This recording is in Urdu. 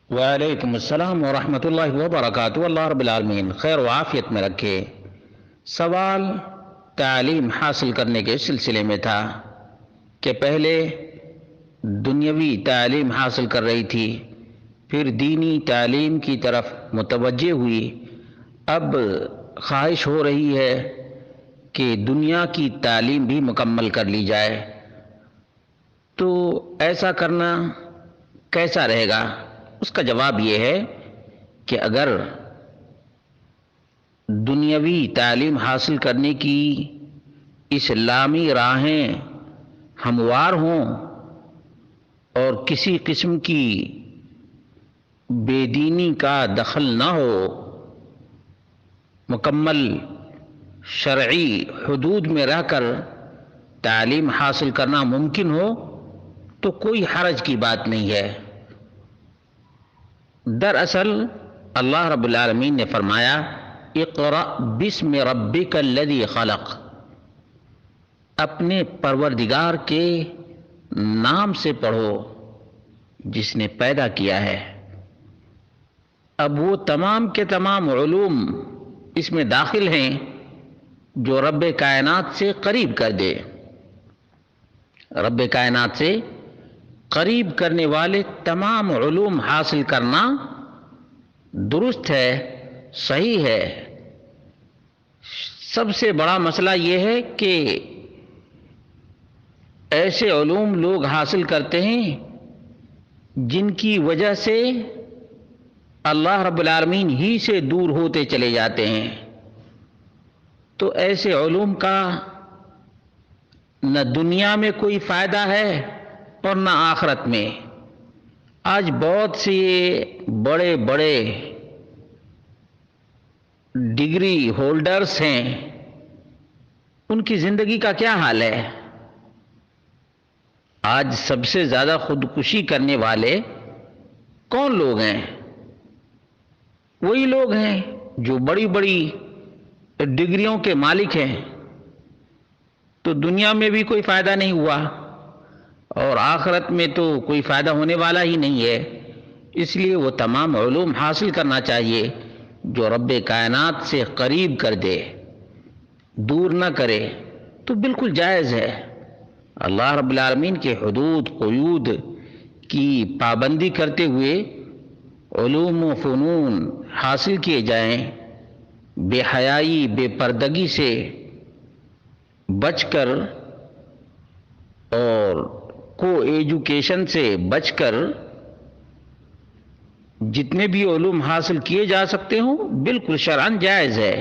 وعلیکم السلام ورحمۃ اللہ وبرکاتہ۔ اللہ رب العالمین خیر و عافیت میں رکھے۔ سوال تعلیم حاصل کرنے کے سلسلے میں تھا کہ پہلے دنیاوی تعلیم حاصل کر رہی تھی، پھر دینی تعلیم کی طرف متوجہ ہوئی، اب خواہش ہو رہی ہے کہ دنیا کی تعلیم بھی مکمل کر لی جائے، تو ایسا کرنا کیسا رہے گا؟ اس کا جواب یہ ہے کہ اگر دنیاوی تعلیم حاصل کرنے کی اسلامی راہیں ہموار ہوں اور کسی قسم کی بے دینی کا دخل نہ ہو، مکمل شرعی حدود میں رہ کر تعلیم حاصل کرنا ممکن ہو، تو کوئی حرج کی بات نہیں ہے۔ دراصل اللہ رب العالمین نے فرمایا اقرأ بسم ربک الذی خلق، اپنے پروردگار کے نام سے پڑھو جس نے پیدا کیا ہے۔ اب وہ تمام کے تمام علوم اس میں داخل ہیں جو رب کائنات سے قریب کر دے۔ رب کائنات سے قریب کرنے والے تمام علوم حاصل کرنا درست ہے، صحیح ہے۔ سب سے بڑا مسئلہ یہ ہے کہ ایسے علوم لوگ حاصل کرتے ہیں جن کی وجہ سے اللہ رب العالمین ہی سے دور ہوتے چلے جاتے ہیں، تو ایسے علوم کا نہ دنیا میں کوئی فائدہ ہے اور نہ آخرت میں۔ آج بہت سے بڑے بڑے ڈگری ہولڈرز ہیں، ان کی زندگی کا کیا حال ہے؟ آج سب سے زیادہ خودکشی کرنے والے کون لوگ ہیں؟ وہی لوگ ہیں جو بڑی بڑی ڈگریوں کے مالک ہیں، تو دنیا میں بھی کوئی فائدہ نہیں ہوا اور آخرت میں تو کوئی فائدہ ہونے والا ہی نہیں ہے۔ اس لیے وہ تمام علوم حاصل کرنا چاہیے جو رب کائنات سے قریب کر دے، دور نہ کرے، تو بالکل جائز ہے۔ اللہ رب العالمین کے حدود قیود کی پابندی کرتے ہوئے علوم و فنون حاصل کیے جائیں، بے حیائی بے پردگی سے بچ کر اور کو ایجوکیشن سے بچ کر جتنے بھی علوم حاصل کیے جا سکتے ہوں بالکل شرعاً جائز ہے۔